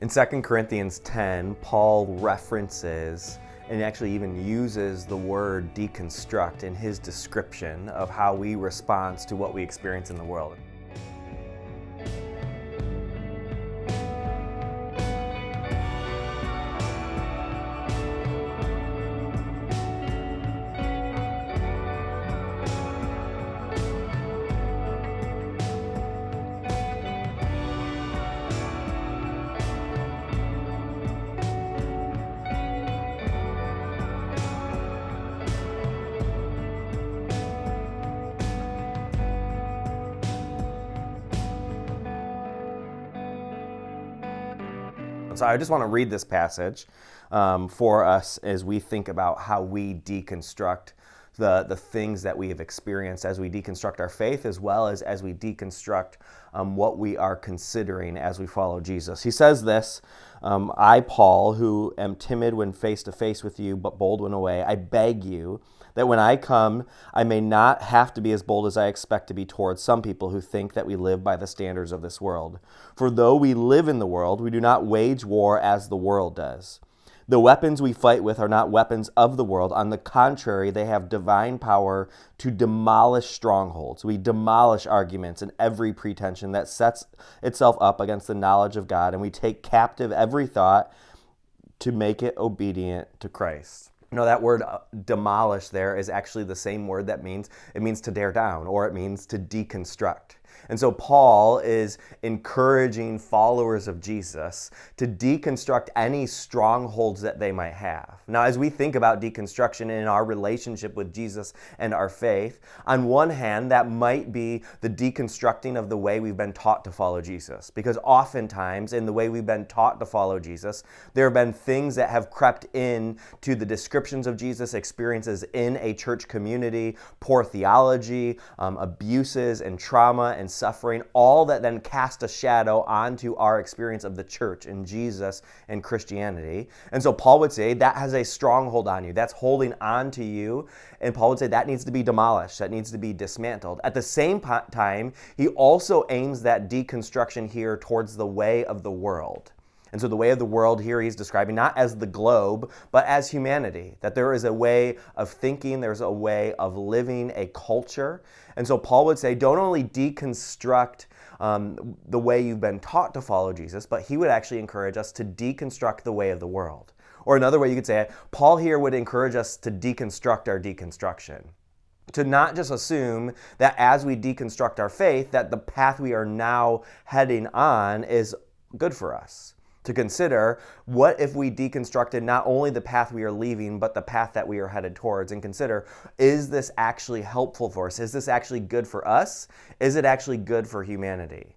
In 2 Corinthians 10, Paul references and actually even uses the word deconstruct in his description of how we respond to what we experience in the world. So I just want to read this passage for us as we think about how we deconstruct the things that we have experienced as we deconstruct our faith, as well as we deconstruct what we are considering as we follow Jesus. He says this, I, Paul, who am timid when face to face with you, but bold when away, I beg you that when I come, I may not have to be as bold as I expect to be towards some people who think that we live by the standards of this world. For though we live in the world, we do not wage war as the world does. The weapons we fight with are not weapons of the world. On the contrary, they have divine power to demolish strongholds. We demolish arguments and every pretension that sets itself up against the knowledge of God, and we take captive every thought to make it obedient to Christ. You know, that word demolish there is actually the same word that means to tear down, or it means to deconstruct. And so Paul is encouraging followers of Jesus to deconstruct any strongholds that they might have. Now, as we think about deconstruction in our relationship with Jesus and our faith, on one hand, that might be the deconstructing of the way we've been taught to follow Jesus. Because oftentimes, in the way we've been taught to follow Jesus, there have been things that have crept in to the descriptions of Jesus, experiences in a church community, poor theology, abuses and trauma and suffering, all that then cast a shadow onto our experience of the church and Jesus and Christianity. And so Paul would say that has a stronghold on you. That's holding on to you. And Paul would say that needs to be demolished. That needs to be dismantled. At the same time, he also aims that deconstruction here towards the way of the world. And so the way of the world here he's describing not as the globe, but as humanity. That there is a way of thinking, there's a way of living, a culture. And so Paul would say, don't only deconstruct the way you've been taught to follow Jesus, but he would actually encourage us to deconstruct the way of the world. Or another way you could say it, Paul here would encourage us to deconstruct our deconstruction. To not just assume that as we deconstruct our faith, that the path we are now heading on is good for us. To consider, what if we deconstructed not only the path we are leaving, but the path that we are headed towards, and consider, is this actually helpful for us? Is this actually good for us? Is it actually good for humanity?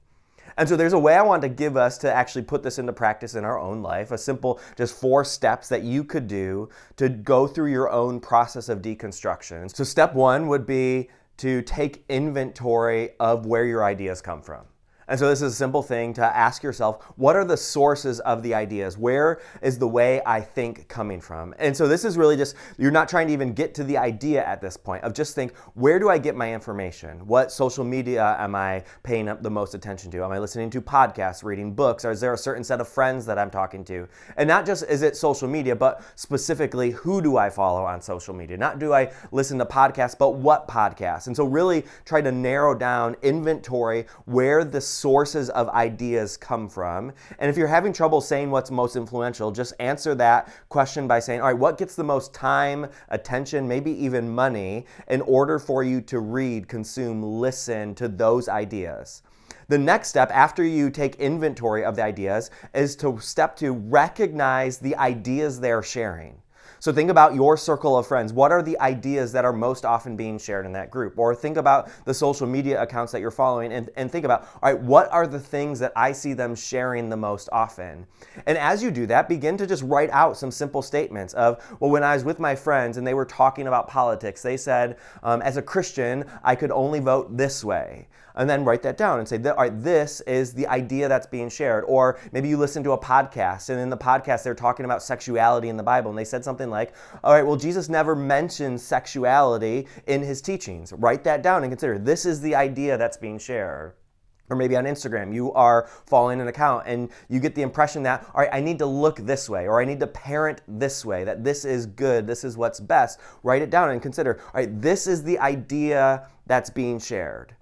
And so there's a way I want to give us to actually put this into practice in our own life, a simple, just 4 steps that you could do to go through your own process of deconstruction. So step 1 would be to take inventory of where your ideas come from. And so this is a simple thing to ask yourself, what are the sources of the ideas? Where is the way I think coming from? And so this is really just, you're not trying to even get to the idea at this point of just think, where do I get my information? What social media am I paying up the most attention to? Am I listening to podcasts, reading books? Or is there a certain set of friends that I'm talking to? And not just is it social media, but specifically, who do I follow on social media? Not do I listen to podcasts, but what podcasts? And so really try to narrow down, inventory where the sources of ideas come from. And if you're having trouble saying what's most influential, just answer that question by saying, all right, what gets the most time, attention, maybe even money in order for you to read, consume, listen to those ideas? The next step after you take inventory of the ideas is to step 2, recognize the ideas they're sharing. So think about your circle of friends. What are the ideas that are most often being shared in that group? Or think about the social media accounts that you're following and think about, all right, what are the things that I see them sharing the most often? And as you do that, begin to just write out some simple statements of, well, when I was with my friends and they were talking about politics, they said, as a Christian, I could only vote this way. And then write that down and say, all right, this is the idea that's being shared. Or maybe you listen to a podcast, and in the podcast they're talking about sexuality in the Bible, and they said something like, all right, well, Jesus never mentions sexuality in his teachings. Write that down and consider, this is the idea that's being shared. Or maybe on Instagram, you are following an account and you get the impression that, all right, I need to look this way, or I need to parent this way, that this is good, this is what's best. Write it down and consider, all right, this is the idea that's being shared.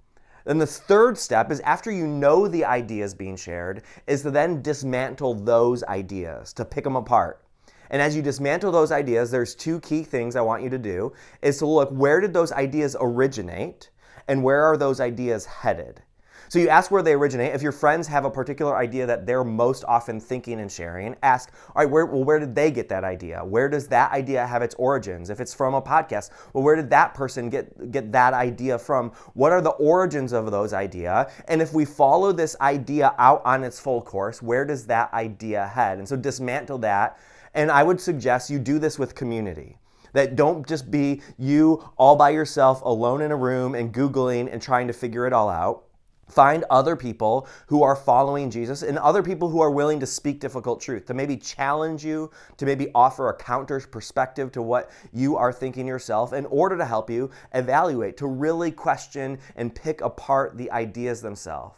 Then the third step is, after you know the ideas being shared, is to then dismantle those ideas, to pick them apart. And as you dismantle those ideas, there's two key things I want you to do, is to look, where did those ideas originate and where are those ideas headed? So you ask where they originate. If your friends have a particular idea that they're most often thinking and sharing, ask, all right, where did they get that idea? Where does that idea have its origins? If it's from a podcast, well, where did that person get that idea from? What are the origins of those ideas? And if we follow this idea out on its full course, where does that idea head? And so dismantle that. And I would suggest you do this with community. That don't just be you all by yourself, alone in a room and Googling and trying to figure it all out. Find other people who are following Jesus and other people who are willing to speak difficult truth, to maybe challenge you, to maybe offer a counter perspective to what you are thinking yourself, in order to help you evaluate, to really question and pick apart the ideas themselves.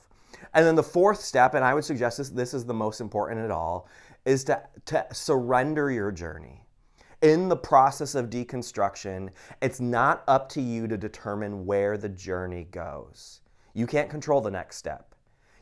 And then the fourth step, and I would suggest this is the most important at all, is to surrender your journey. In the process of deconstruction, it's not up to you to determine where the journey goes. You can't control the next step.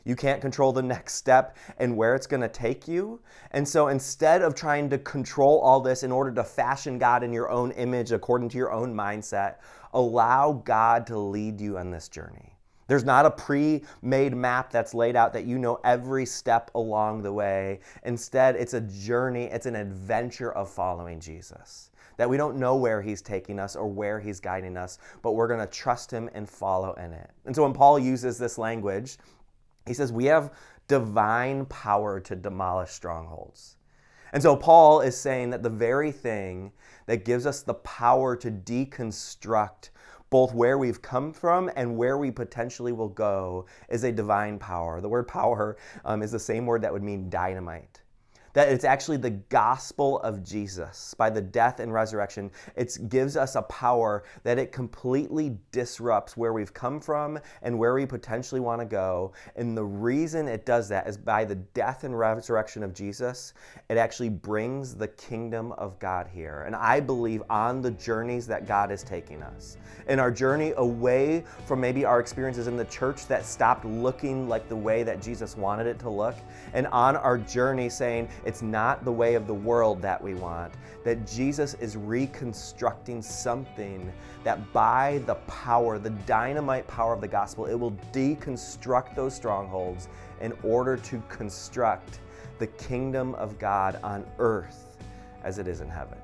You can't control the next step and where it's going to take you. And so instead of trying to control all this in order to fashion God in your own image according to your own mindset, allow God to lead you on this journey. There's not a pre-made map that's laid out that you know every step along the way. Instead, it's a journey, it's an adventure of following Jesus. That we don't know where he's taking us or where he's guiding us, but we're going to trust him and follow in it. And so when Paul uses this language, he says we have divine power to demolish strongholds. And so Paul is saying that the very thing that gives us the power to deconstruct both where we've come from and where we potentially will go is a divine power. The word power is the same word that would mean dynamite. That it's actually the gospel of Jesus. By the death and resurrection, it gives us a power that it completely disrupts where we've come from and where we potentially want to go. And the reason it does that is by the death and resurrection of Jesus, it actually brings the kingdom of God here. And I believe on the journeys that God is taking us, in our journey away from maybe our experiences in the church that stopped looking like the way that Jesus wanted it to look, and on our journey saying, it's not the way of the world that we want, that Jesus is reconstructing something that by the power, the dynamite power of the gospel, it will deconstruct those strongholds in order to construct the kingdom of God on earth as it is in heaven.